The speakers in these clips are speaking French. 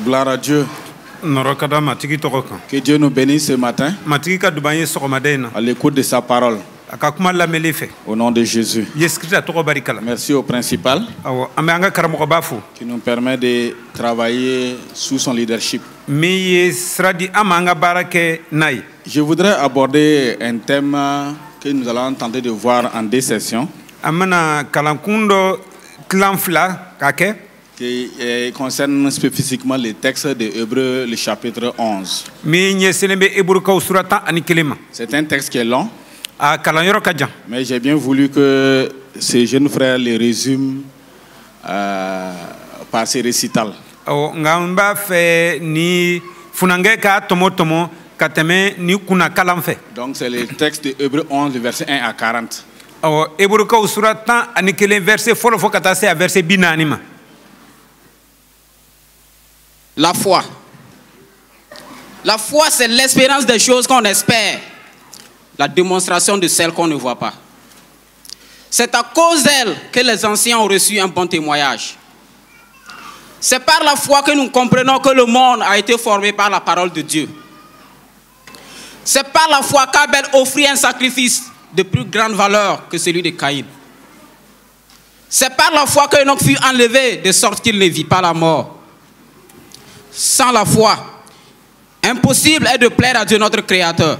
Gloire à Dieu. Que Dieu nous bénisse ce matin à l'écoute de sa parole. Au nom de Jésus. Merci au principal qui nous permet de travailler sous son leadership. Je voudrais aborder un thème que nous allons tenter de voir en 2 sessions. Qui concerne spécifiquement les textes de Hébreux, le chapitre 11. C'est un texte qui est long, mais j'ai bien voulu que ces jeunes frères les résument par ces récitals. Donc c'est le texte de Hébreux 11, verset 1 à 40. La foi. La foi, c'est l'espérance des choses qu'on espère, la démonstration de celles qu'on ne voit pas. C'est à cause d'elle que les anciens ont reçu un bon témoignage. C'est par la foi que nous comprenons que le monde a été formé par la parole de Dieu. C'est par la foi qu'Abel offrit un sacrifice de plus grande valeur que celui de Caïn. C'est par la foi que Enoch fut enlevé de sorte qu'il ne vit pas la mort. Sans la foi, impossible est de plaire à Dieu notre Créateur.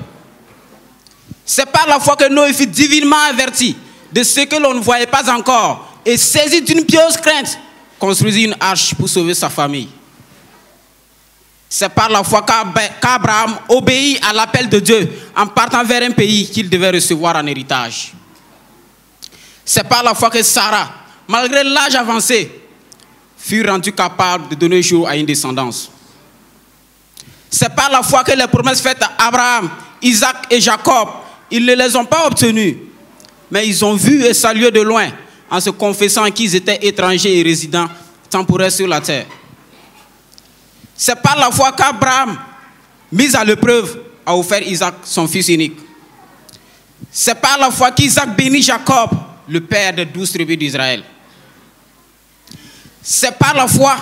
C'est par la foi que Noé fut divinement averti de ce que l'on ne voyait pas encore et saisi d'une pieuse crainte, construisit une arche pour sauver sa famille. C'est par la foi qu'Abraham obéit à l'appel de Dieu en partant vers un pays qu'il devait recevoir en héritage. C'est par la foi que Sarah, malgré l'âge avancé, fut rendu capable de donner jour à une descendance. C'est par la foi que les promesses faites à Abraham, Isaac et Jacob, ils ne les ont pas obtenues, mais ils ont vu et salué de loin en se confessant qu'ils étaient étrangers et résidents temporaires sur la terre. C'est par la foi qu'Abraham, mis à l'épreuve, a offert Isaac, son fils unique. C'est par la foi qu'Isaac bénit Jacob, le père des 12 tribus d'Israël. C'est par la foi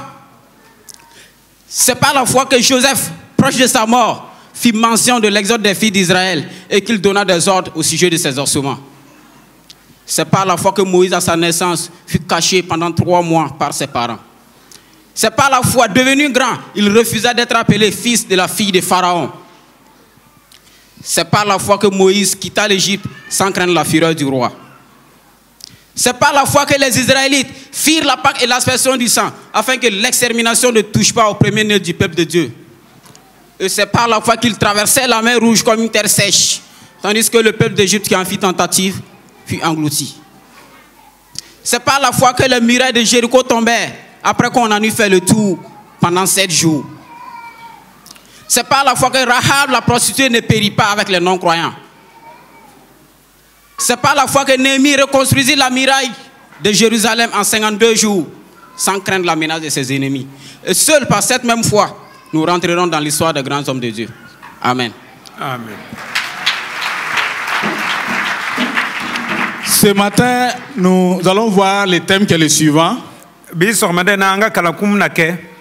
que Joseph, proche de sa mort, fit mention de l'exode des filles d'Israël et qu'il donna des ordres au sujet de ses ossements. C'est par la foi que Moïse, à sa naissance, fut caché pendant 3 mois par ses parents. C'est par la foi, devenu grand, il refusa d'être appelé fils de la fille de Pharaon. C'est par la foi que Moïse quitta l'Égypte sans craindre la fureur du roi. C'est par la foi que les Israélites firent la Pâque et l'aspersion du sang, afin que l'extermination ne touche pas au premier-né du peuple de Dieu. Et c'est par la foi qu'ils traversaient la mer Rouge comme une terre sèche, tandis que le peuple d'Égypte qui en fit tentative fut englouti. C'est par la foi que les murailles de Jéricho tombèrent, après qu'on en eut fait le tour pendant 7 jours. C'est par la foi que Rahab, la prostituée, ne périt pas avec les non-croyants. C'est par la foi que Néhémie reconstruisit la muraille de Jérusalem en 52 jours, sans craindre la menace de ses ennemis. Et seul par cette même foi, nous rentrerons dans l'histoire des grands hommes de Dieu. Amen. Amen. Ce matin, nous allons voir le thème qui est le suivant.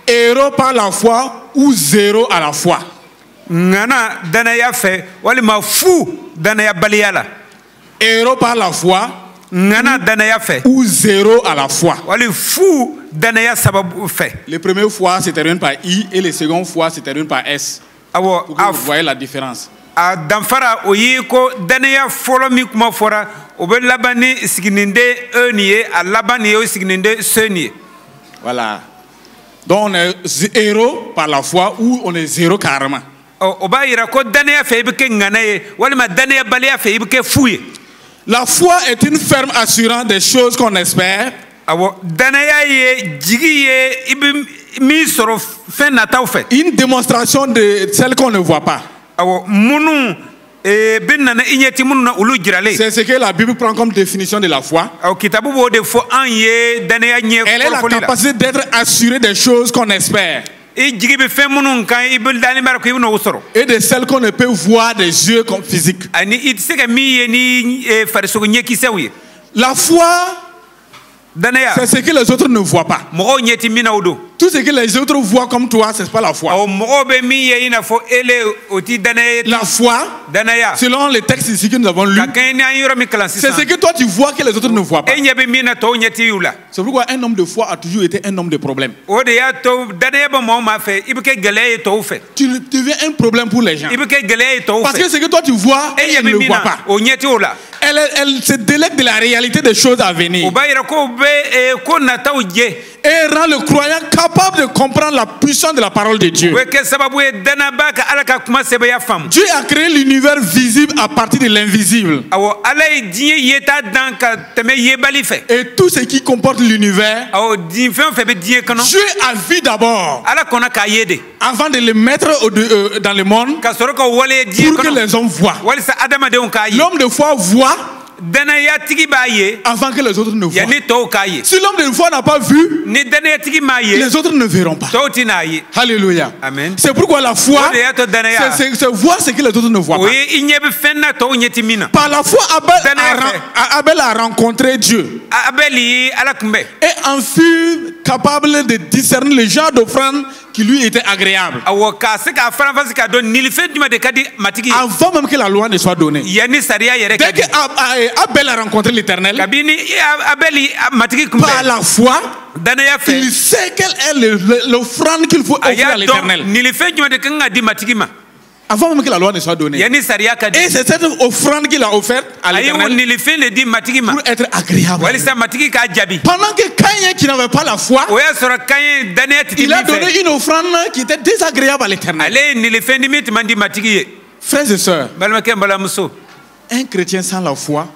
Héros par la foi ou zéro à la foi. Héros par la foi ou zéro à la foi. Les premières fois se terminent par I et les secondes fois se terminent par S. Pour que vous voyez la différence. Voilà. Donc on est héros par la foi ou on est zéro carrément. La foi est une ferme assurance des choses qu'on espère. Une démonstration de celles qu'on ne voit pas. C'est ce que la Bible prend comme définition de la foi. Elle est la capacité d'être assuré des choses qu'on espère. Et de celles qu'on ne peut voir des yeux comme physiques. La foi, c'est ce que les autres ne voient pas. Tout ce que les autres voient comme toi, ce n'est pas la foi. La foi, selon les textes ici que nous avons lus, c'est ce que toi tu vois que les autres ne voient pas. C'est pourquoi un homme de foi a toujours été un homme de problème. Tu deviens un problème pour les gens. Parce que ce que toi tu vois, elle ne le voit pas. Elle se délecte de la réalité des choses à venir. Et rend le croyant capable de comprendre la puissance de la parole de Dieu. Dieu a créé l'univers visible à partir de l'invisible. Et tout ce qui comporte l'univers, Dieu a vu d'abord, avant de le mettre dans le monde, pour que les hommes voient. L'homme de foi voit avant que les autres ne voient. Si l'homme de foi n'a pas vu, les autres ne verront pas. Alléluia. C'est pourquoi la foi, c'est voir ce que les autres ne voient pas. Par la foi, Abel a rencontré Dieu et en fut capable de discerner le genre d'offrande qui lui était agréable. Avant même que la loi ne soit donnée. Dès que Abel a rencontré l'Éternel, par la foi, il sait quelle est l'offrande qu'il faut offrir à l'Éternel. Avant même que la loi ne soit donnée. Et c'est cette offrande qu'il a offerte à l'Éternel pour être agréable. Pendant que Caïn, qui n'avait pas la foi, il a donné une offrande qui était désagréable à l'Éternel. Frères et sœurs, un chrétien sans la foi,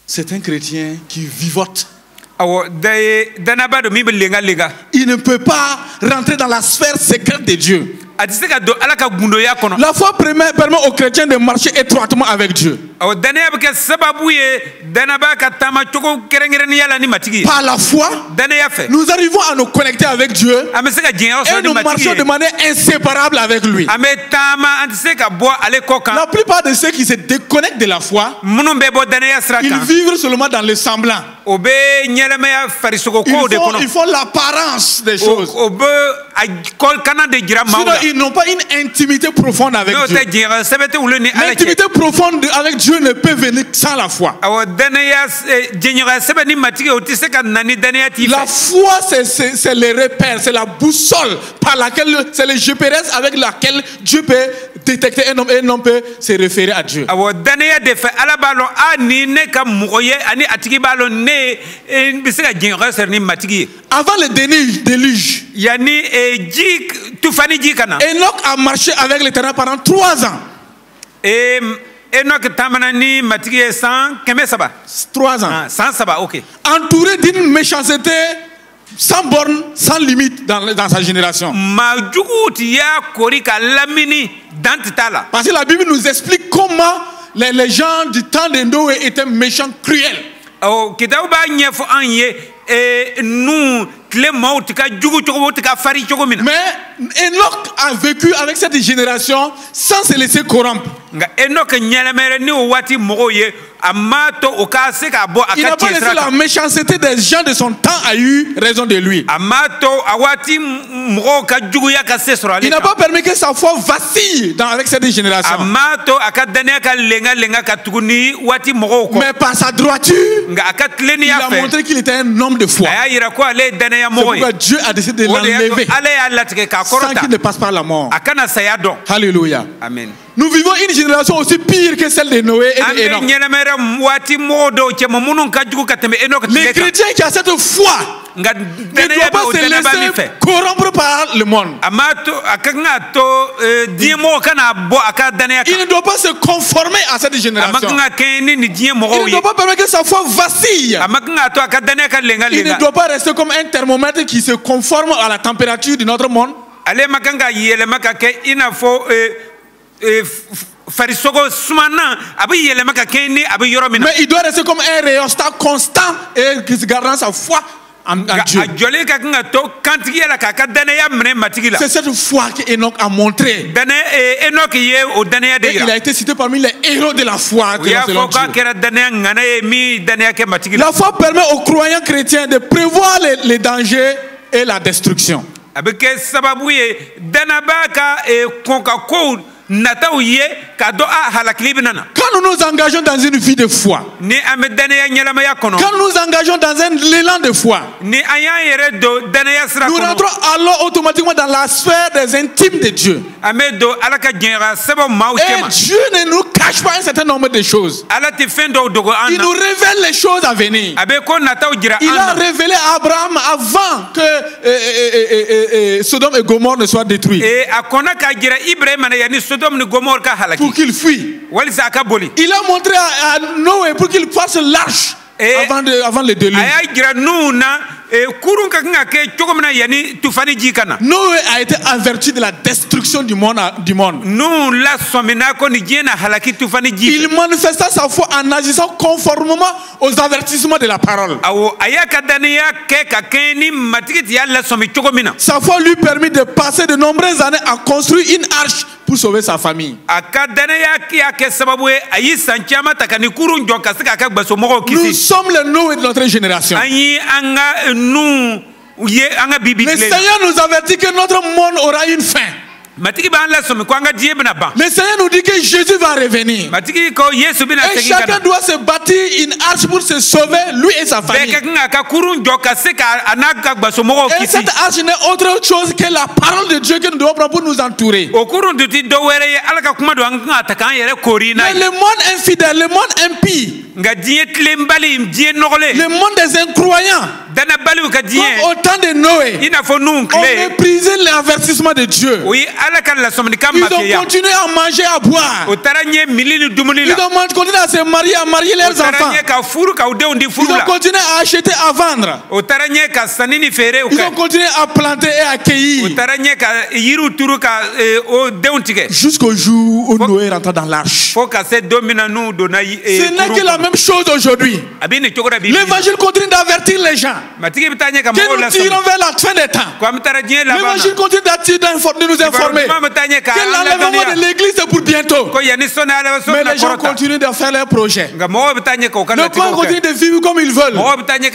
c'est un chrétien qui vivote. Il ne peut pas rentrer dans la sphère secrète de Dieu. La foi permet aux chrétiens de marcher étroitement avec Dieu. Par la foi, nous arrivons à nous connecter avec Dieu et nous marchons de manière inséparable avec lui. La plupart de ceux qui se déconnectent de la foi, ils vivent seulement dans le semblant. Ils font l'apparence des choses. Sinon, ils n'ont pas une intimité profonde avec Dieu. L'intimité profonde avec Dieu ne peut venir sans la foi. La foi, c'est le repère, c'est la boussole par laquelle, c'est le GPS avec laquelle Dieu peut détecter un homme et un homme peut se référer à Dieu. Avant le déluge, Enoch a marché avec l'Éternel pendant 3 ans. 3 ans. Entouré d'une méchanceté sans borne, sans limite dans sa génération. Parce que la Bible nous explique comment les gens du temps de Noé étaient méchants, cruels. Mais Enoch a vécu avec cette génération sans se laisser corrompre. Il n'a pas laissé la méchanceté des gens de son temps a eu raison de lui. Il n'a pas permis que sa foi vacille avec cette génération. Mais par sa droiture, il a montré qu'il était un homme de foi. C'est pourquoi Dieu a décidé de l'enlever sans qu'il ne passe par la mort. Alléluia. Amen. Nous vivons une génération aussi pire que celle de Noé et d'Enoch. Les chrétiens qui ont cette foi ne doivent pas se laisser corrompre par le monde. Il ne doit pas se conformer à cette génération. Il ne doit pas permettre que sa foi vacille. Il ne doit pas rester comme un thermomètre qui se conforme à la température de notre monde. Mais il doit rester comme un rhéostat constant et qui se gardant sa foi en Dieu. C'est cette foi qu'Enoch a montré. Et il a été cité parmi les héros de la foi. La foi permet aux croyants chrétiens de prévoir les dangers et la destruction. Quand nous nous engageons dans une vie de foi, quand nous nous engageons dans un élan de foi, nous rentrons alors automatiquement dans la sphère des intimes de Dieu. Et Dieu ne nous cache pas un certain nombre de choses. Il nous révèle les choses à venir. Il a révélé à Abraham avant que Sodome et Gomorrhe ne soient détruits, pour qu'il fuit. Il a montré à Noé pour qu'il fasse l'arche avant le déluge. Noé a été averti de la destruction du monde. Il manifesta sa foi en agissant conformément aux avertissements de la parole. Sa foi lui permet de passer de nombreuses années à construire une arche pour sauver sa famille. Nous sommes le Noé de notre génération. Le Seigneur nous avertit que notre monde aura une fin. Le Seigneur nous dit que Jésus va revenir. Et chacun doit se bâtir une arche pour se sauver, lui et sa famille. Et cette arche n'est autre chose que la parole de Dieu que nous devons prendre pour nous entourer. Mais le monde infidèle, le monde impie, le monde des incroyants, comme au temps de Noé, ont méprisé l'avertissement de Dieu. Ils ont continué à manger, à boire. Ils ont continué à se marier, à marier leurs enfants. Ils ont continué à acheter, à vendre. Ils ont continué à planter et à cueillir. Jusqu'au jour où Noé rentra dans l'arche. Ce n'est que la même chose aujourd'hui. L'évangile continue d'avertir les gens que nous tirons vers la fin des temps. L'évangile continue de nous informer que l'enlèvement de l'église est pour bientôt. Mais les gens continuent de faire leurs projets. Les gens continuent de vivre comme ils veulent.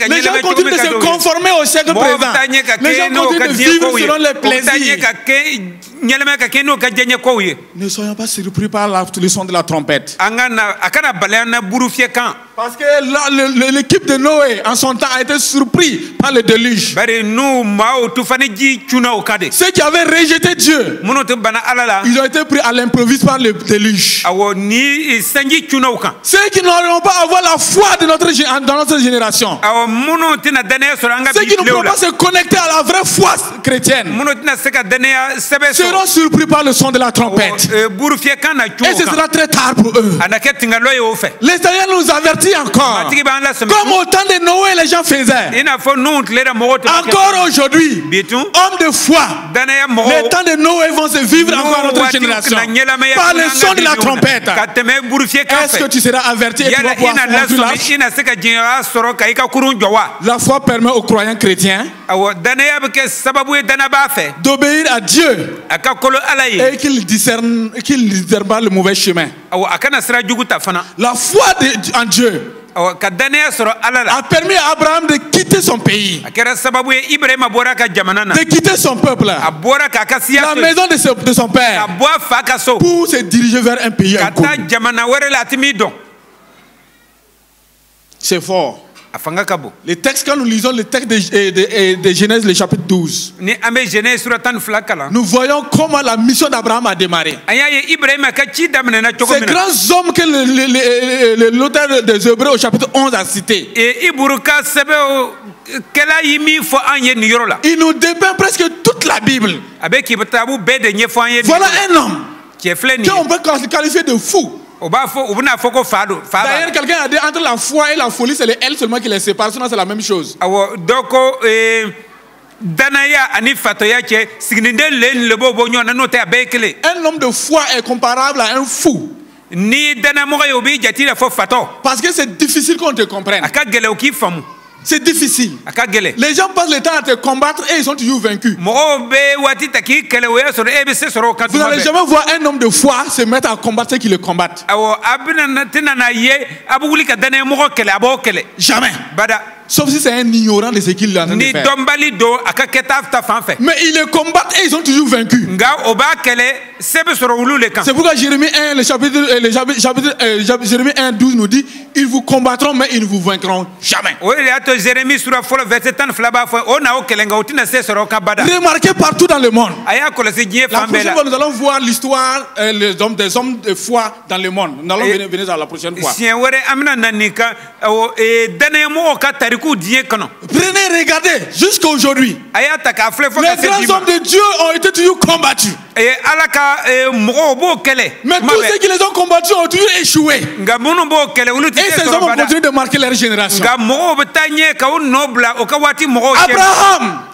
Les gens continuent de se conformer au siècle présent. Les gens continuent de vivre selon les plaisirs. Ne soyons pas surpris par le son de la trompette. Parce que l'équipe de Noé en son temps a été surpris par le déluge. Ceux qui avaient rejeté Dieu, ils ont été pris à l'improviste par le déluge. Ceux qui n'auront pas avoir la foi de dans notre génération, ceux qui ne pourront pas se connecter à la vraie foi chrétienne, seront surpris par le son de la trompette. Et ce sera très tard pour eux. Le Seigneur nous avertit encore. Comme au temps de Noé, les gens faisaient. Encore aujourd'hui, hommes de foi, les temps de Noé vont se vivre encore dans notre génération. Par le son de la trompette. Est-ce que tu seras averti et tu vas pouvoir la foi permet aux croyants chrétiens d'obéir à Dieu et qu'il discerne le mauvais chemin. La foi en Dieu a permis à Abraham de quitter son pays, de quitter son peuple, la maison de son père, pour se diriger vers un pays inconnu. C'est fort. Les textes, quand nous lisons le texte de Genèse, le chapitre 12, nous voyons comment la mission d'Abraham a démarré. Ces grands hommes que l'auteur des Hébreux au chapitre 11 a cités, il nous dépeint presque toute la Bible. Voilà un homme qu'on peut qualifier de fou. D'ailleurs, quelqu'un a dit entre la foi et la folie, c'est elle seulement qui les sépare, sinon c'est la même chose. Un homme de foi est comparable à un fou. Parce que c'est difficile qu'on te comprenne. C'est difficile. Les gens passent le temps à te combattre et ils sont toujours vaincus. Vous n'allez jamais voir un homme de foi se mettre à combattre ceux qui le combattent. Jamais. Sauf si c'est un ignorant de ce qu'il est en train de faire. Mais ils le combattent et ils sont toujours vaincus. C'est pourquoi Jérémie 1, Jérémie 1, 12 nous dit, ils vous combattront mais ils ne vous vaincront jamais. Remarquez partout dans le monde. La prochaine fois, nous allons voir l'histoire des hommes de foi dans le monde. Nous allons venir dans la prochaine fois. Prenez, regardez, jusqu'à aujourd'hui. Les grands hommes de Dieu ont été toujours combattus. Mais tous ceux qui les ont combattus ont toujours échoué. Et ces hommes ont continué de marquer leur génération. Abraham,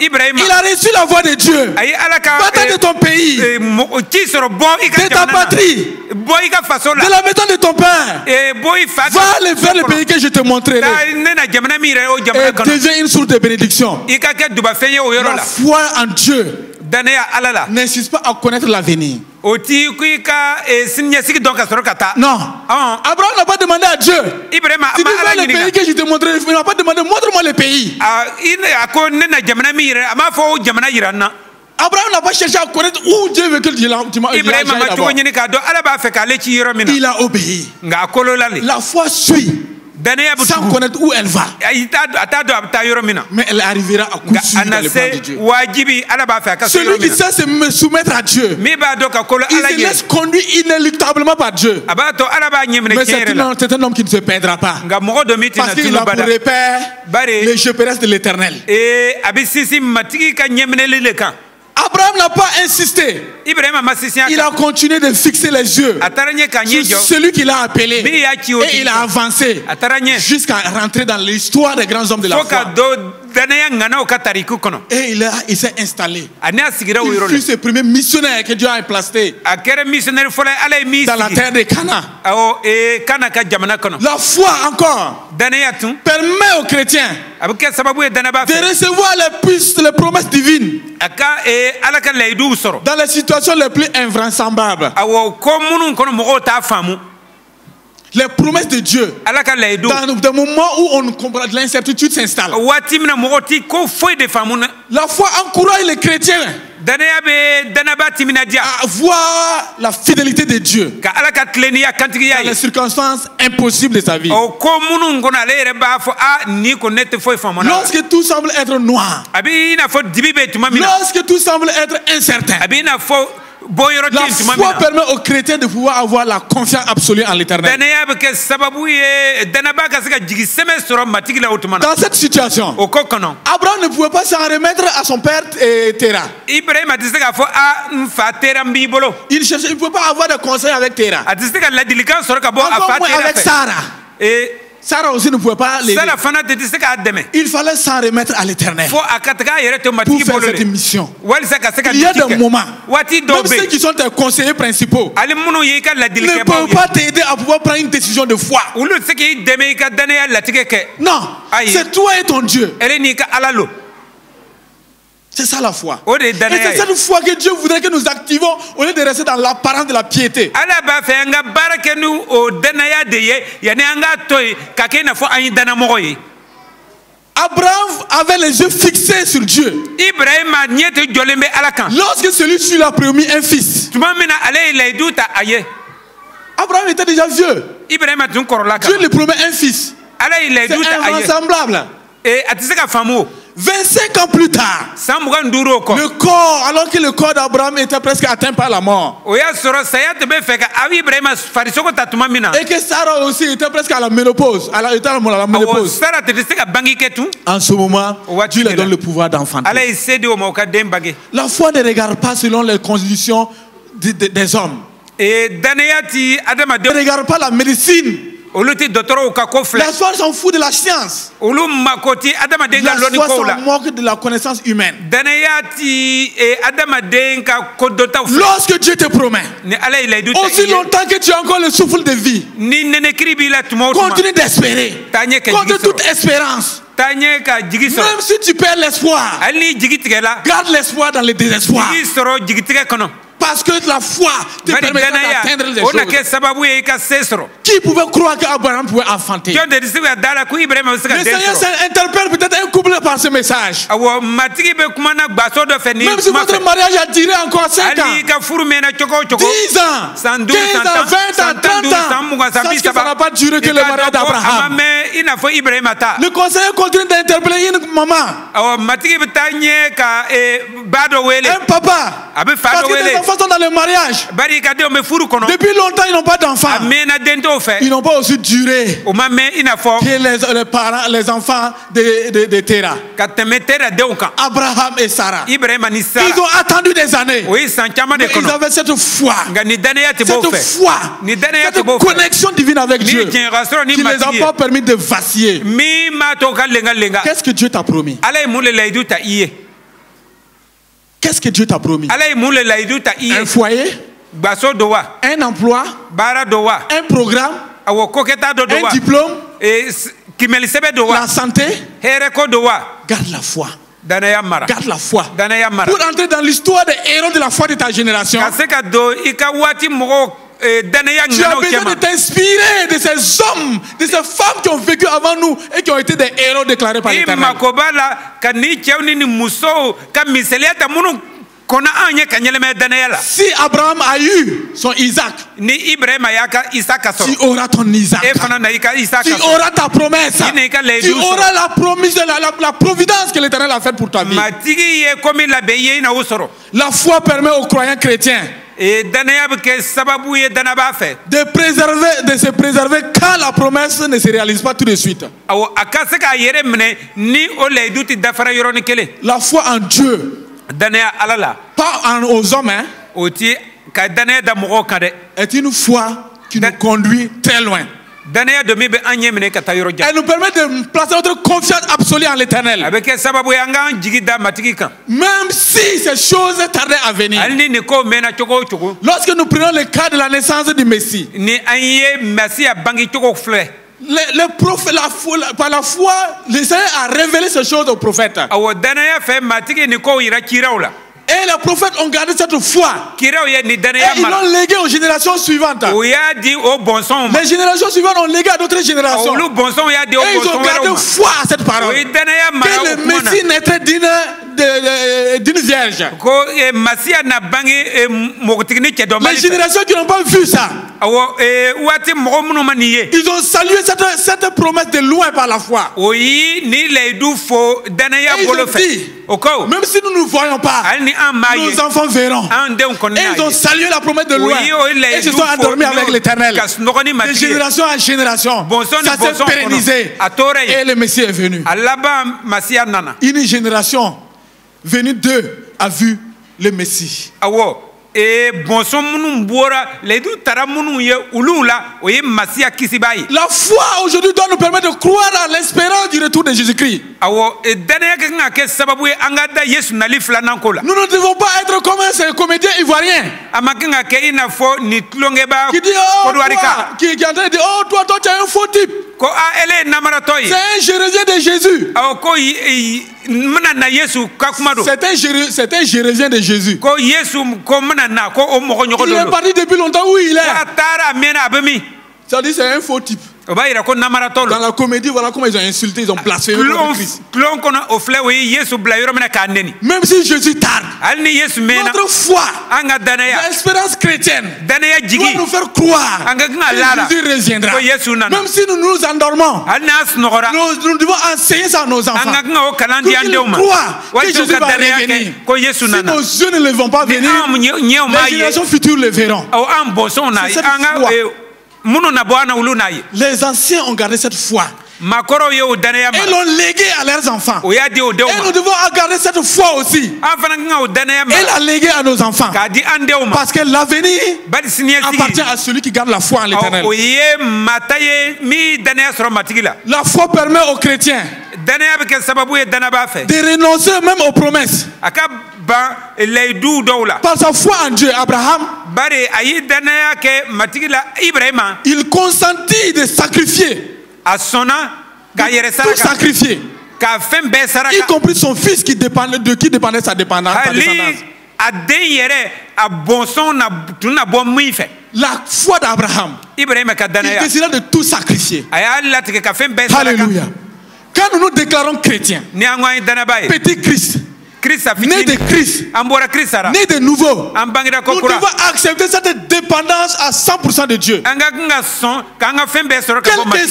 il a reçu la voix de Dieu. Va-t'en de ton pays, de ta patrie, de la maison de ton père. Va vers le pays que je te montrerai. Et deviens une source de bénédiction. La foi en Dieu n'insiste pas à connaître l'avenir. Non. Abraham n'a pas demandé à Dieu. Si tu veux le pays que je te montrerai, il n'a pas demandé, montre-moi le pays. Abraham n'a pas cherché à connaître où Dieu veut que il a obéi. La foi suit sans connaître où elle va. Mais elle arrivera à coup sûr dans le plan de Dieu. Celui qui sait se soumettre à Dieu, il se laisse conduire inéluctablement par Dieu. Mais c'est un homme qui ne se perdra pas. Parce qu'il a pour repère les je péresses de l'Éternel. Abraham n'a pas insisté. Il a continué de fixer les yeux sur celui qu'il a appelé. Et il a avancé jusqu'à rentrer dans l'histoire des grands hommes de la foi. Et il s'est installé. Il fut ce premier missionnaire que Dieu a placé dans la terre de Cana. La foi encore permet aux chrétiens de recevoir les promesses divines dans les situations les plus invraisemblables. Les promesses de Dieu, dans des moments où on comprend, l'incertitude s'installe. La foi encourage les chrétiens à voir la fidélité de Dieu dans les circonstances impossibles de sa vie. Lorsque tout semble être noir, lorsque tout semble être incertain, la foi permet aux chrétiens de pouvoir avoir la confiance absolue en l'Éternel. Dans cette situation, Abraham ne pouvait pas s'en remettre à son père Terah. Il ne pouvait pas avoir de conseil avec Terah. Encore moins avec Sarah. Sarah aussi ne pouvait pas l'aider. Il fallait s'en remettre à l'Éternel pour faire cette mission. Il y a des moments, même ceux qui sont tes conseillers principaux ne peuvent pas t'aider à pouvoir prendre une décision de foi. Non, c'est toi et ton Dieu. C'est ça la foi. Et c'est cette foi que Dieu voudrait que nous activons au lieu de rester dans l'apparence de la piété. Abraham avait les yeux fixés sur Dieu. Lorsque celui-ci lui a promis un fils, Abraham était déjà vieux. Dieu lui promet un fils. C'est invraisemblable. 25 ans plus tard, le corps, alors que le corps d'Abraham était presque atteint par la mort, et que Sarah aussi était presque à la ménopause, en ce moment, Dieu lui donne le pouvoir d'enfanter. La foi ne regarde pas selon les conditions des hommes. Ne regarde pas la médecine. La foi s'en fout de la science. La foi s'en moque de la connaissance humaine. Lorsque Dieu te promet, aussi longtemps que tu as encore le souffle de vie, continue d'espérer. Contre toute espérance, Même si tu perds l'espoir, garde l'espoir dans le désespoir. Parce que la foi te permet d'atteindre les choses. Qui pouvait croire qu'Abraham pouvait enfanter? Le Seigneur interpelle peut-être un couple par ce message. Même si votre mariage a duré encore 5 ans, 10 ans, 15 ans, 20 ans, 30 ans, sache que ça n'a pas duré que le mariage d'Abraham. Le conseiller continue d'interpeller une maman, un papa, parce que les enfants sont dans le mariage. Depuis longtemps, ils n'ont pas d'enfants. Ils n'ont pas aussi duré que les parents, les enfants de Terah, Abraham et Sarah. Ils ont attendu des années. Mais ils avaient cette foi, cette connexion divine avec Dieu qui ne les a pas permis de vaciller. Qu'est-ce que Dieu t'a promis? Qu'est-ce que Dieu t'a promis? Un foyer, un emploi, un programme, un diplôme, la santé. Garde la foi. Garde la foi. Pour entrer dans l'histoire des héros de la foi de ta génération, tu as besoin de t'inspirer de ces hommes, de ces femmes qui ont vécu avant nous et qui ont été des héros déclarés par l'Éternel. Si Abraham a eu son Isaac, tu auras ton Isaac. Tu auras ta promesse. Tu auras la promesse, la providence que l'Éternel a faite pour ta vie. La foi permet aux croyants chrétiens de se préserver quand la promesse ne se réalise pas tout de suite. La foi en Dieu, pas aux hommes, est une foi qui nous conduit très loin. Elle nous permet de placer notre confiance absolue en l'Éternel. Même si ces choses tardaient à venir. Lorsque nous prenons le cas de la naissance du Messie, les prophètes, par la foi, le Seigneur a révélé ces choses aux prophètes. Et les prophètes ont gardé cette foi. Et ils l'ont légué aux générations suivantes. Les générations suivantes ont légué à d'autres générations. Et ils ont gardé foi à cette parole. Que le Messie naîtrait d'une vierge. Les générations qui n'ont pas vu ça, ils ont salué cette promesse de loin par la foi. Et ils ont dit, même si nous ne voyons pas, nos enfants verront. Et ils ont salué la promesse de loin. Et se sont endormis avec l'Éternel. De génération en génération, ça s'est pérennisé. Et le Messie est venu. Une génération venue d'eux a vu le Messie. La foi aujourd'hui doit nous permettre de croire à l'espérance du retour de Jésus-Christ. Nous ne devons pas être comme un comédien ivoirien qui dit, qui est en train de dire, oh toi tu es un faux type. C'est un Gérésien de Jésus. C'est un Gérésien de Jésus. Il est parti depuis longtemps où il est. Ça dit c'est un faux type. Dans la comédie, voilà comment ils ont insulté, ils ont blasphémé Christ. Même si Jésus tarde, notre foi, l'espérance chrétienne doit nous faire croire que Jésus reviendra. Même si nous nous endormons, nous devons enseigner ça à nos enfants. Qu'ils croient que Jésus va revenir. Si nos yeux ne le vont pas venir, les générations futures le verront. C'est cette foi. Les anciens ont gardé cette foi. Et l'ont légué à leurs enfants. Et nous devons garder cette foi aussi. Et la léguer à nos enfants. Parce que l'avenir appartient à celui qui garde la foi en l'Éternel. La foi permet aux chrétiens de renoncer même aux promesses. Par sa foi en Dieu, Abraham, il consentit de sacrifier. Tout sacrifier. y compris son fils qui dépendait sa descendance. La foi d'Abraham, il décida de tout sacrifier. Alléluia. Quand nous nous déclarons chrétiens, petit Christ, né de Christ, né de nouveau, nous devons accepter cette dépendance à 100% de Dieu. Quelle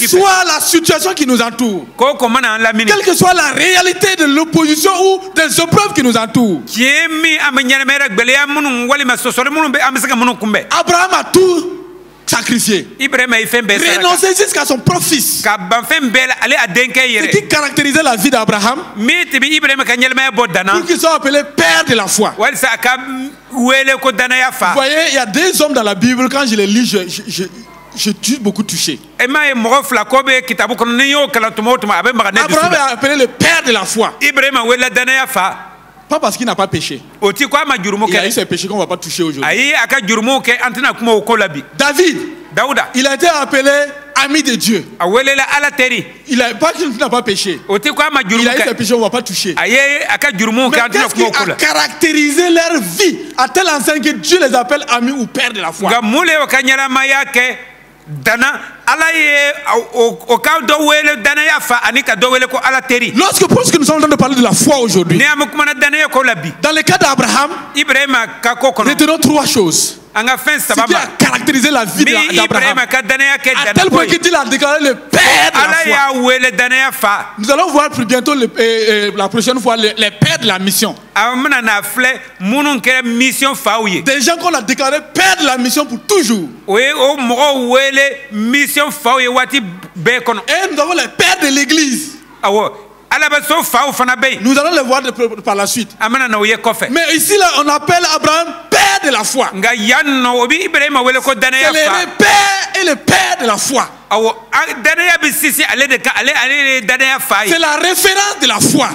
que soit la situation qui nous entoure, quelle que soit la réalité de l'opposition ou des épreuves qui nous entourent, Abraham a tout sacrifié, renoncer jusqu'à son propre fils. Ce qui caractérisait la vie d'Abraham, pour qu'il soit appelé père de la foi. Vous voyez, il y a des hommes dans la Bible, quand je les lis, je suis beaucoup touché. Abraham est appelé le père de la foi. Pas parce qu'il n'a pas péché. Il y a eu ces péchés qu'on ne va pas toucher aujourd'hui. David, il a été appelé ami de Dieu. Pas qu'il n'a pas péché. Il a eu ces péchés qu'on ne va pas toucher. Mais qu'est-ce qui a caractérisé leur vie à telle enseigne que Dieu les appelle amis ou pères de la foi? Puisque nous sommes en train de parler de la foi aujourd'hui, dans le cas d'Abraham, retenons trois choses. Ce qui a caractérisé la vie d'Abraham, à tel point qu'il a déclaré le père de la foi. Nous allons voir plus bientôt la prochaine fois les pères de la mission. Des gens qu'on a déclaré père de la mission pour toujours. Et nous avons les pères de l'église. Nous allons les voir par la suite. Mais ici, là, on appelle Abraham père de la foi. C'est le père et le père de la foi. C'est la référence de la foi.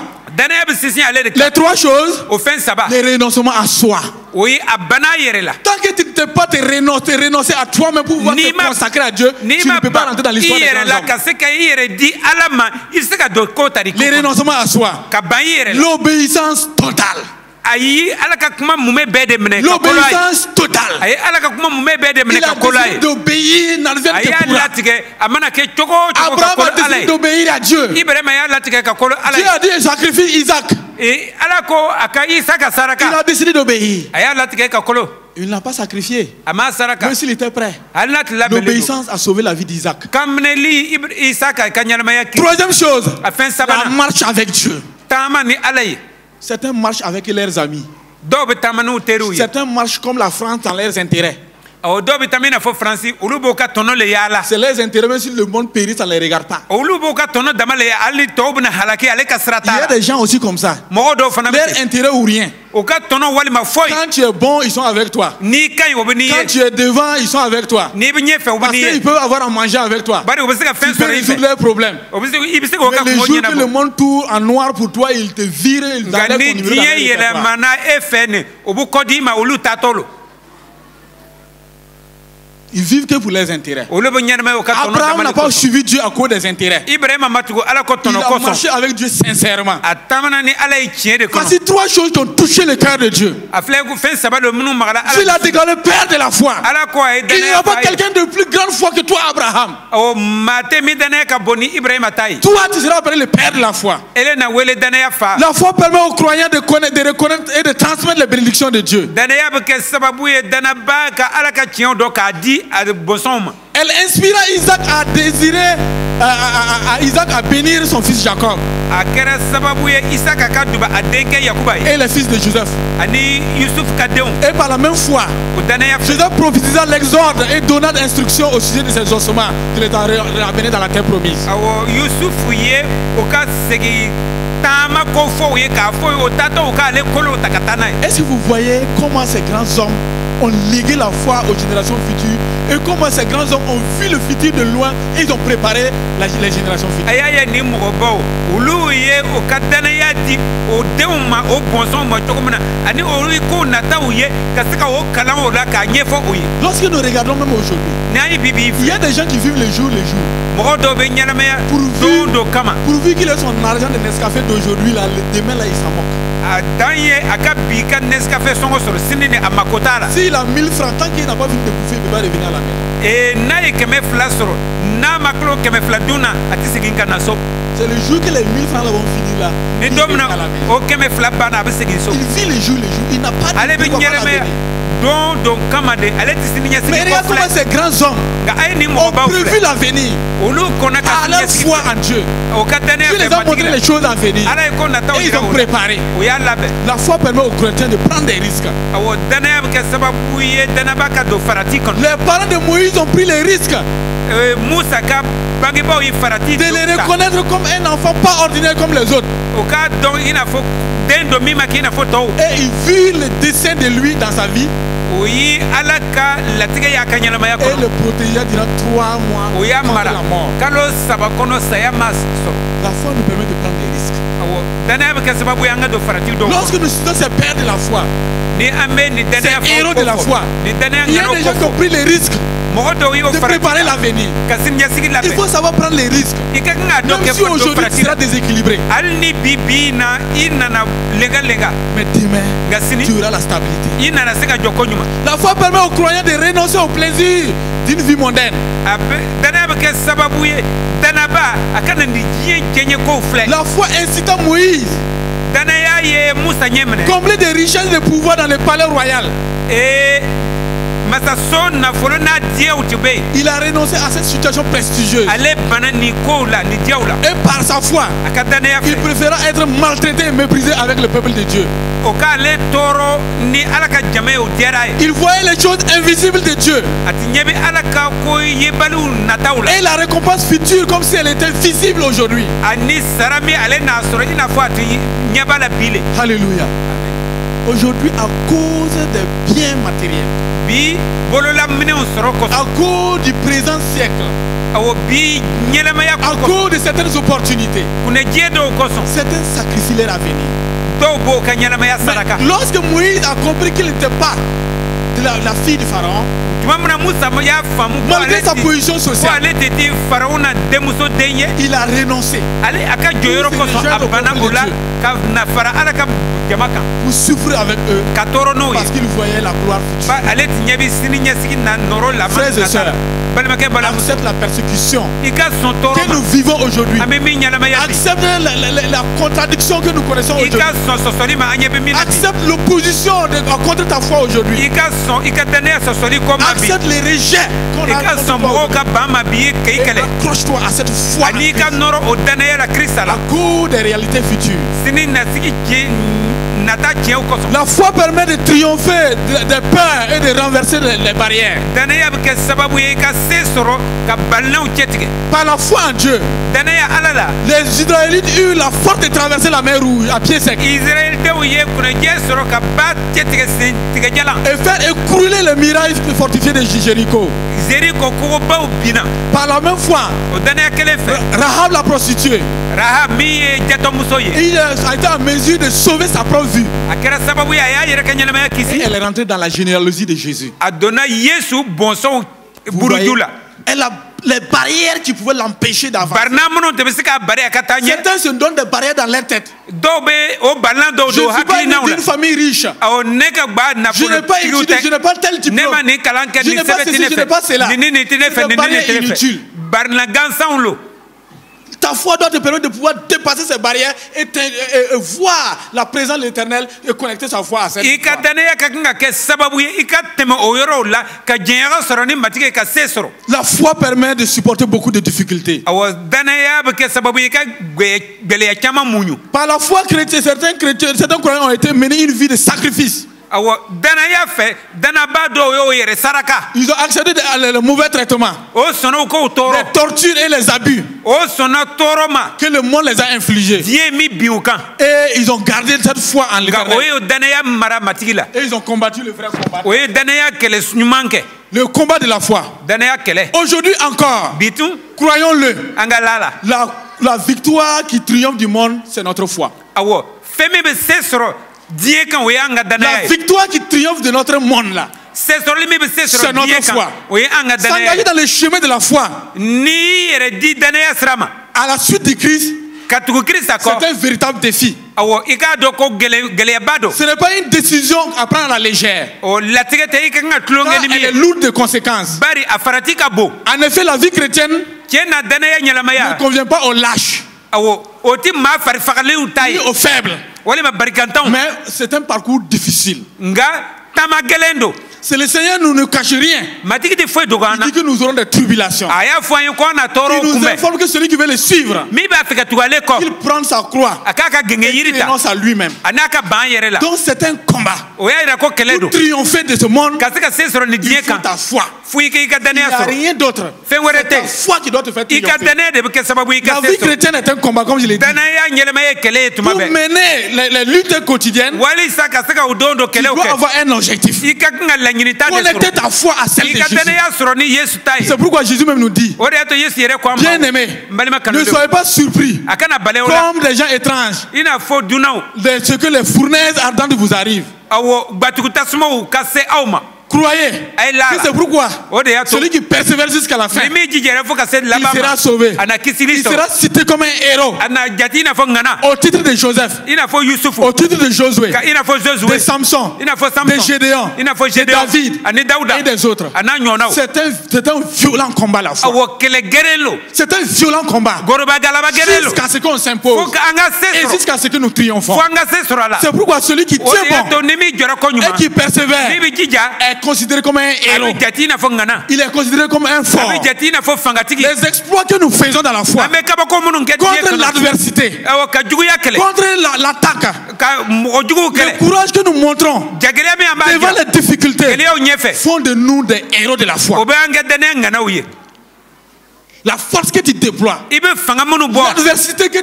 Les trois choses, le renoncement à soi. Tant que tu ne t'es pas renoncer à toi-même pour pouvoir te consacrer à Dieu, tu ne peux pas rentrer dans l'histoire des grands hommes. Le renoncement à soi. L'obéissance totale. L'obéissance totale. Il a décidé d'obéir dans le Abraham a décidé d'obéir à Dieu. Dieu a dit sacrifie Isaac. Il a décidé d'obéir. Il n'a pas sacrifié. Même s'il était prêt. L'obéissance a sauvé la vie d'Isaac. Troisième chose, la marche avec Dieu. Certains marchent avec leurs amis. Certains marchent comme la France dans leurs intérêts. C'est leurs intérêts, même si le monde périt, ça ne les regarde pas. Il y a des gens aussi comme ça. Leurs intérêts ou rien. Quand tu es bon, ils sont avec toi. Quand tu es devant, ils sont avec toi. Parce qu'ils peuvent avoir à manger avec toi. Tu peux résoudre leurs problèmes. Mais le jour que le monde tourne en noir pour toi, ils te virent, ils enlèvent ton numéro. Ils vivent que pour leurs intérêts. Abraham n'a pas suivi Dieu à cause des intérêts. Il a marché avec Dieu sincèrement. Voici trois choses qui ont touché le cœur de Dieu. Dieu l'a déclaré père de la foi. Il n'y a pas quelqu'un de plus grande foi que toi, Abraham. Toi, tu seras appelé le père de la foi. La foi permet aux croyants de reconnaître et de transmettre les bénédictions de Dieu. Elle inspira Isaac à désirer Isaac à bénir son fils Jacob et les fils de Joseph. Et par la même foi, Joseph prophétisa l'exorde et donna d'instructions au sujet de ses ossements qu'il est ramené dans la terre promise. Est-ce que vous voyez comment ces grands hommes ont légué la foi aux générations futures Et comment ces grands hommes ont vu le futur de loin et ils ont préparé les générations futures. Lorsque nous regardons même aujourd'hui, il y a des gens qui vivent les jours. Pourvu qu'il ait son argent de Nescafé d'aujourd'hui, demain là il s'en moque. S'il a 1000 francs, tant qu'il n'a pas fini de bouffer, il va revenir à la maison. C'est le jour que les 1000 francs là vont finir là. Il vit les jours. Il n'a pas de mais regarde comment ces grands hommes ont prévu l'avenir à leur foi en Dieu. Dieu les a montré les choses à venir et ils ont préparé. La foi permet aux chrétiens de prendre des risques. Les parents de Moïse ont pris les risques de les reconnaître comme un enfant pas ordinaire comme les autres. Et il vit le dessein de lui dans sa vie. Et le protéger durant 3 mois contre la mort. La foi nous permet de prendre des risques. Lorsque nous citons ces pères de la foi, ces héros de la foi, il y a des gens qui ont pris les risques de préparer l'avenir. Il faut savoir prendre les risques. Même si aujourd'hui tu seras déséquilibré, mais demain tu auras la stabilité. La foi permet aux croyants de renoncer au plaisir d'une vie mondaine. La foi incitant Moïse combler des richesses de pouvoir dans le palais royal. Il a renoncé à cette situation prestigieuse. Et par sa foi, il préféra être maltraité et méprisé avec le peuple de Dieu. Il voyait les choses invisibles de Dieu. Et la récompense future comme si elle était visible aujourd'hui. Alléluia. Aujourd'hui, à cause des biens matériels, à cause du présent siècle, à cause de certaines opportunités, certains sacrifient leur avenir. Mais lorsque Moïse a compris qu'il n'était pas de la fille du Pharaon, malgré sa position sociale, il a renoncé pour souffrir avec eux parce qu'il voyait la gloire future. Frères et sœurs, accepte la persécution que nous vivons aujourd'hui. Accepte la contradiction que nous connaissons aujourd'hui. Accepte l'opposition contre ta foi aujourd'hui. Accepte les rejets qu'on a. Accroche-toi à cette foi à cause des réalités futures. La foi permet de triompher des peurs et de renverser les barrières. Par la foi en Dieu, les Israélites eurent la force de traverser la mer Rouge à pied sec et faire écrouler les murailles fortifiées de Jéricho. Par la même foi, Rahab la prostituée, il a été en mesure de sauver sa propre vie. Et elle est rentrée dans la généalogie de Jésus. Elle a les barrières qui pouvaient l'empêcher d'avancer. Certains se donnent des barrières dans leur tête. Je ne suis pas d'une famille riche. Je n'ai pas étudié, je n'ai pas tel diplôme. Je n'ai pas ceci, je n'ai pas cela. C'est des barrières inutiles. Ta foi doit te permettre de pouvoir dépasser ces barrières et voir la présence de l'Éternel et connecter sa foi à cette foi. La foi permet de supporter beaucoup de difficultés. Par la foi chrétienne, certains croyants ont été menés une vie de sacrifice. Ils ont accepté le mauvais traitement, les tortures et les abus que le monde les a infligés. Et ils ont gardé cette foi en l'Éternel. Et ils ont combattu le vrai combat. Le combat de la foi. Aujourd'hui encore, croyons-le, la victoire qui triomphe du monde, c'est notre foi. La victoire qui triomphe de notre monde là, c'est notre foi. S'engager dans le chemin de la foi à la suite du Christ, c'est un véritable défi. Ce n'est pas une décision à prendre à la légère. Elle est lourde de conséquences. En effet, la vie chrétienne ne convient pas aux lâches ni aux faibles. Mais c'est un parcours difficile. C'est le Seigneur nous ne cache rien. Il dit que nous aurons des tribulations. Il nous informe que celui qui veut le suivre, il prend sa croix et il renonce à lui-même. Donc c'est un combat. Pour triompher de ce monde, il faut ta foi. Il n'y a rien d'autre. C'est ta foi qui doit te faire triompher. La vie chrétienne est un combat, comme je l'ai dit. Pour mener les luttes quotidiennes, tu dois avoir un objectif. Connecter ta foi à celle de Jésus. C'est pourquoi Jésus même nous dit, bien aimé, ne soyez pas surpris comme des gens étranges de ce que les fournaises ardentes vous arrivent. Croyez que c'est pourquoi celui qui persévère jusqu'à la fin, il sera sauvé. Il sera cité comme un héros au titre de Joseph, au titre de Josué, de Samson, de Gédéon, de David et des autres. C'est un violent combat la foi. C'est un violent combat jusqu'à ce qu'on s'impose et jusqu'à ce que nous triomphons. C'est pourquoi celui qui tient bon et qui persévère est considéré comme un héros. Il est considéré comme un fort. Les exploits que nous faisons dans la foi contre l'adversité, contre l'attaque, le courage que nous montrons devant les difficultés font de nous des héros de la foi. La force que tu déploies, l'adversité que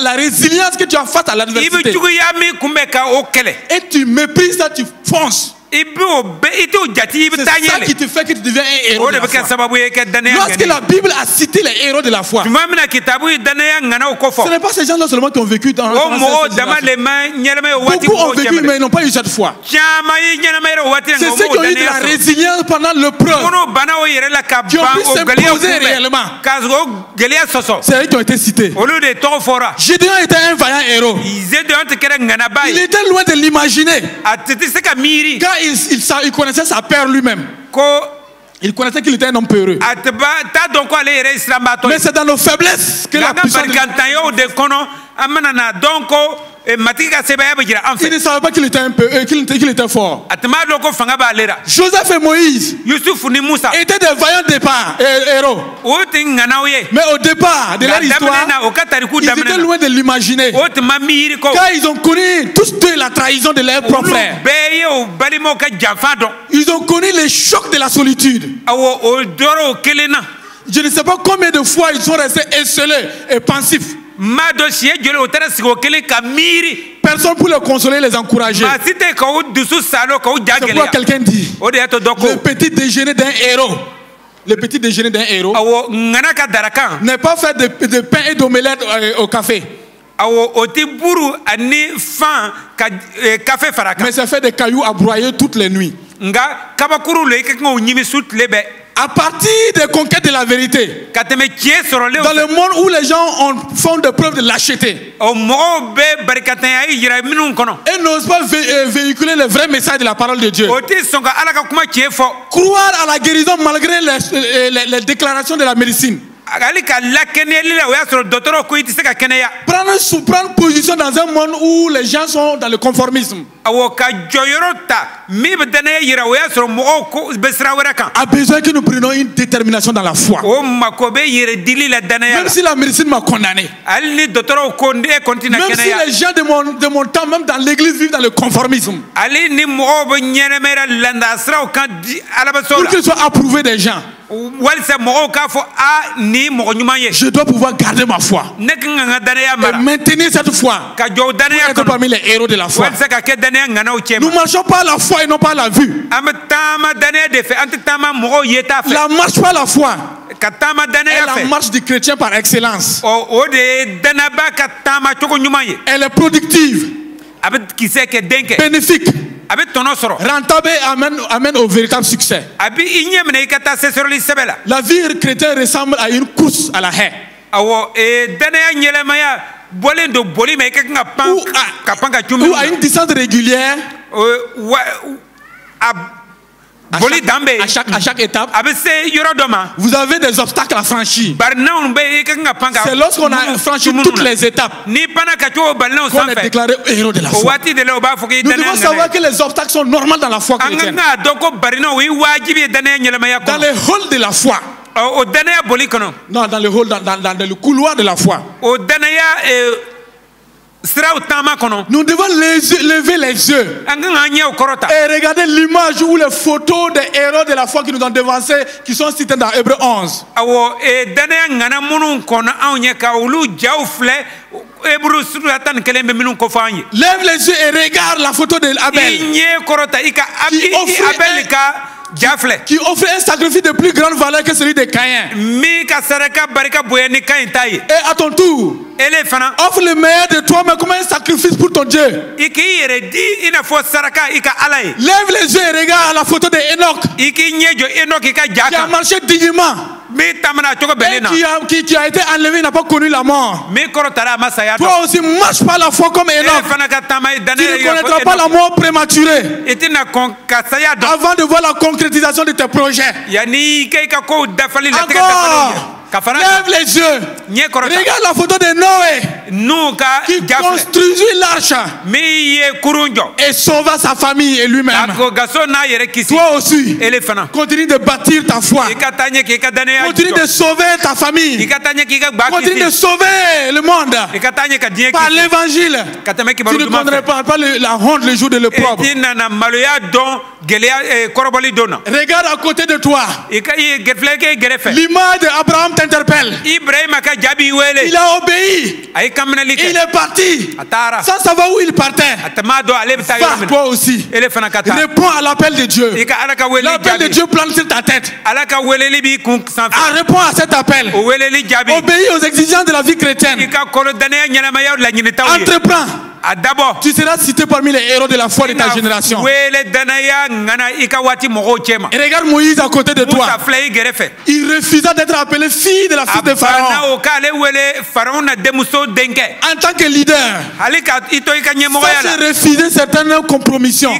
la résilience que tu as face à l'adversité, et tu méprises ça, tu fonces. C'est ça qui te fait que tu deviens un héros de la foi. Lorsque la Bible a cité les héros de la foi, ce n'est pas ces gens-là seulement qui ont vécu dans la beaucoup ont vécu mais ils n'ont pas eu cette foi. C'est ceux qui ont eu de la résilience pendant l'épreuve, qui ont pu s'imposer réellement. C'est eux qui ont été cités. Gédéon était un vaillant héros. Il était loin de l'imaginer. Car il connaissait sa peur lui-même. Il connaissait qu'il était un homme peureux. Mais c'est dans nos faiblesses que la puissance il ne savait pas qu'il était un peu, qu'il était fort. Joseph et Moïse étaient des vaillants héros. Mais au départ de leur histoire, ils étaient loin de l'imaginer. Car ils ont connu tous deux la trahison de leur propre frère. Ils ont connu les chocs de la solitude. Je ne sais pas combien de fois ils sont restés esselés et pensifs. Personne pour les consoler, les encourager. C'est pourquoi quelqu'un dit le petit déjeuner d'un héros. Le petit déjeuner d'un héros n'est pas fait de pain et d'omelette au café. Mais c'est fait de cailloux à broyer toutes les nuits. À partir des conquêtes de la vérité, dans le monde où les gens font des preuves de lâcheté et n'osent pas véhiculer le vrai message de la parole de Dieu, croire à la guérison malgré les déclarations de la médecine, Prendre position dans un monde où les gens sont dans le conformisme. A besoin que nous prenions une détermination dans la foi. Même si la médecine m'a condamné. Même si les gens de mon temps, même dans l'église, vivent dans le conformisme. Pour qu'ils soient approuvés des gens. Je dois pouvoir garder ma foi et maintenir cette foi pour être parmi les héros de la foi. Nous marchons par la foi et non par la vue. La marche par la foi est la marche du chrétien par excellence. Elle est productive, bénéfique, rentable et amène au véritable succès. La vie chrétienne ressemble à une course à la haie. Ou à une distance régulière. À chaque étape, vous avez des obstacles à franchir. C'est lorsqu'on a franchi toutes les étapes qu'on est déclaré héros de la foi. Nous devons savoir que les obstacles sont normaux dans la foi chrétienne. Dans les halls de la foi. Non, dans le hall, dans le couloir de la foi. Nous devons lever les yeux et regarder l'image ou les photos des héros de la foi qui nous ont devancés, qui sont cités dans Hébreux 11. Lève les yeux et regarde la photo d'Abel qui offrait un sacrifice de plus grande valeur que celui de Caïn. Et à ton tour, offre le meilleur de toi, mais comme un sacrifice pour ton Dieu. Lève les yeux et regarde la photo d'Enoch qui a marché dignement. Qui a été enlevé, n'a pas connu la mort. Toi aussi marche par la foi comme Enoch. Tu ne connaîtras pas la mort prématurée avant de voir la concrétisation de tes projets. Encore, lève les yeux. Regarde la photo de Noé qui construisit l'arche et sauva sa famille et lui-même. Toi aussi, continue de bâtir ta foi. Continue de sauver ta famille. Continue de sauver le monde par l'évangile. Tu ne connaîtrais pas la honte le jour de l'épreuve. Regarde à côté de toi. L'image d'Abraham t'interpelle. Il a obéi. Il est parti sans savoir où il partait. Va toi aussi. Réponds à l'appel de Dieu. L'appel de Dieu plane sur ta tête. Réponds à cet appel. Obéis aux exigences de la vie chrétienne. Entreprends. Tu seras cité parmi les héros de la foi de ta génération. Et regarde Moïse à côté de toi. Il refusa d'être appelé fille de la fille de Pharaon. En tant que leader, ça c'est refuser certaines compromissions.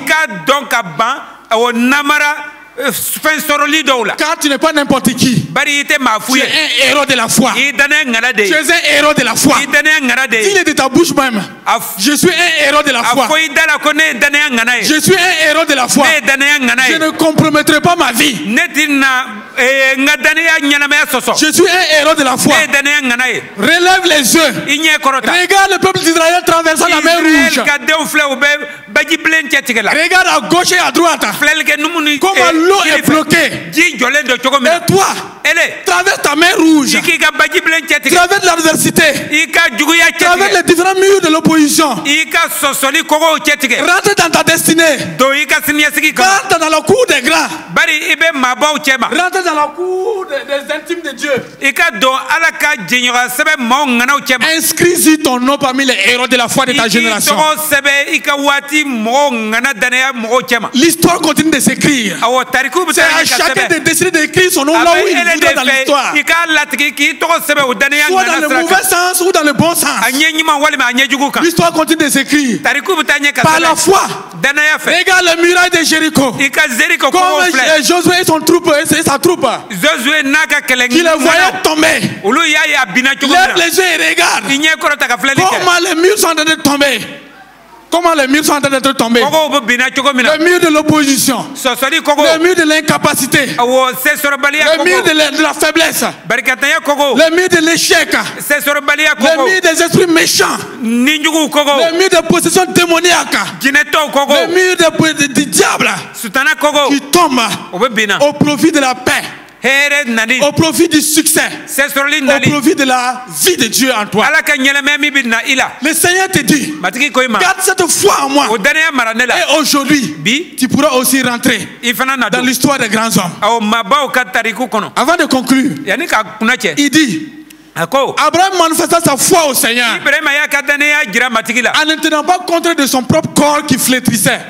Car tu n'es pas n'importe qui. Tu es un héros de la foi. Tu es un héros de la foi. Dis-le de ta bouche même. Je suis un héros de la foi. Je suis un héros de la foi. Je ne compromettrai pas ma vie. Je suis un héros de la foi. Relève les yeux. Regarde le peuple d'Israël traversant la mer Rouge. Regarde à gauche et à droite. Comment l'eau est bloquée. Et toi, traverse ta mer Rouge. Traverse l'adversité. Traverse les différents murs de l'opposition. Rentre dans ta destinée. Rentre dans la cour des grands. Rentre dans la cour des intimes de Dieu. Inscris ton nom parmi les héros de la foi de ta génération. L'histoire continue de s'écrire. C'est à chacun de décider d'écrire son nom là où il voudra dans l'histoire. Soit dans le mauvais sens ou dans le bon sens. l'histoire continue de s'écrire. Par la foi. Regarde le muraille de Jéricho. Comme Josué et son troupe, et sa troupe. Qui le voyait tomber. Lève les yeux et regarde. Comment les murs sont en train de tomber. Comment les murs sont en train d'être tombés? Le mur de l'opposition, le mur de l'incapacité, le mur de la faiblesse, le mur de l'échec, le mur des esprits méchants, le mur de possession démoniaque, le mur du diable qui tombe au profit de la paix, au profit du succès, au profit de la vie de Dieu en toi. Le Seigneur te dit, garde cette foi en moi. Et aujourd'hui, tu pourras aussi rentrer dans l'histoire des grands hommes. Avant de conclure, il dit, Abraham manifesta sa foi au Seigneur en ne tenant pas compte de son propre corps qui flétrissait.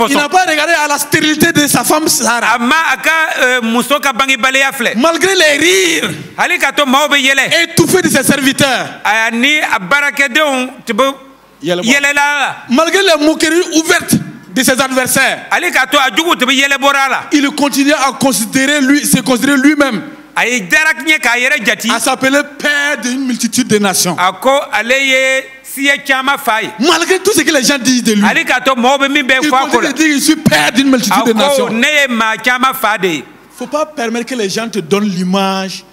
Il n'a pas regardé à la stérilité de sa femme Sarah. Malgré les rires étouffés de ses serviteurs, malgré les moqueries ouvertes de ses adversaires, il continue à se considérer lui-même à s'appeler père d'une multitude de nations. Malgré tout ce que les gens disent de lui, il continue de dire je suis père d'une multitude de nations. Il ne faut pas permettre que les gens te donnent l'image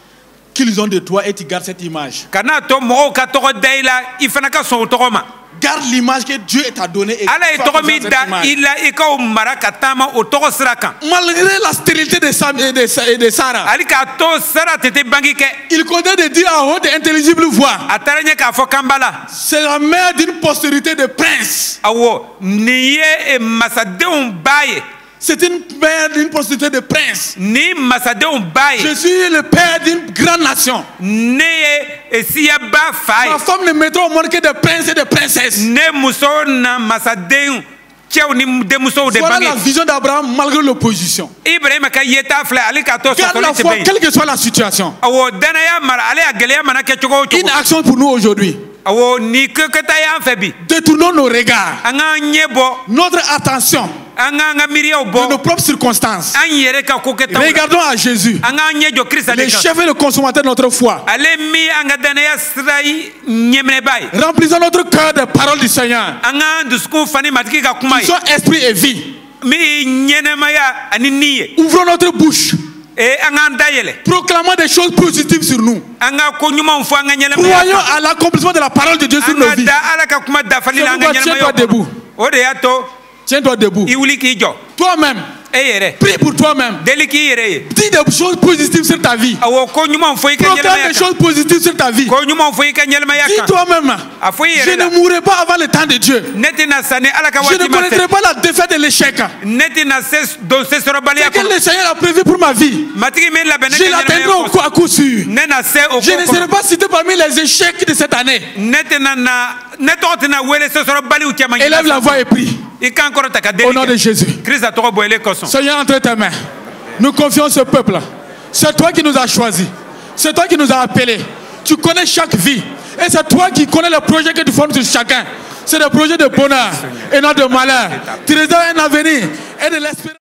qu'ils ont de toi et tu gardes cette image. Garde l'image que Dieu t'a donnée. Malgré la stérilité de Sarah, il continue de dire à haute et intelligible voix, c'est la mère d'une postérité de princes. C'est une mère d'une postérité de princes. Je suis le père d'une grande nation. Ma femme ne mettra au monde que des princes et des princesses. Voilà la vision d'Abraham malgré l'opposition. Garde la foi quelle que soit la situation. Une action pour nous aujourd'hui. Détournons nos regards, notre attention de nos propres circonstances. Regardons à Jésus, le chef et le consommateur de notre foi. Remplissons notre cœur des paroles du Seigneur, qui sont esprit et vie. Ouvrons notre bouche, proclamons des choses positives sur nous. Croyons à l'accomplissement de la parole de Dieu sur nos vies. Tiens-toi debout. Tiens-toi debout. Toi-même. Prie pour toi-même. Dis des choses positives sur ta vie. Proclame des choses positives sur ta vie. Dis toi-même, je ne mourrai pas avant le temps de Dieu. Je ne connaîtrai pas la défaite et l'échec. Ce que le Seigneur a prévu pour ma vie, je l'atteindrai à coup sûr. Je ne serai pas cité parmi les échecs de cette année. Élève la voix et prie. Au nom de Jésus. Seigneur, entre tes mains, nous confions ce peuple. C'est toi qui nous as choisis. C'est toi qui nous as appelés. Tu connais chaque vie. Et c'est toi qui connais le projet que tu formes sur chacun. C'est des projets de bonheur et non de malheur. Tu réserves un avenir et de l'espérance.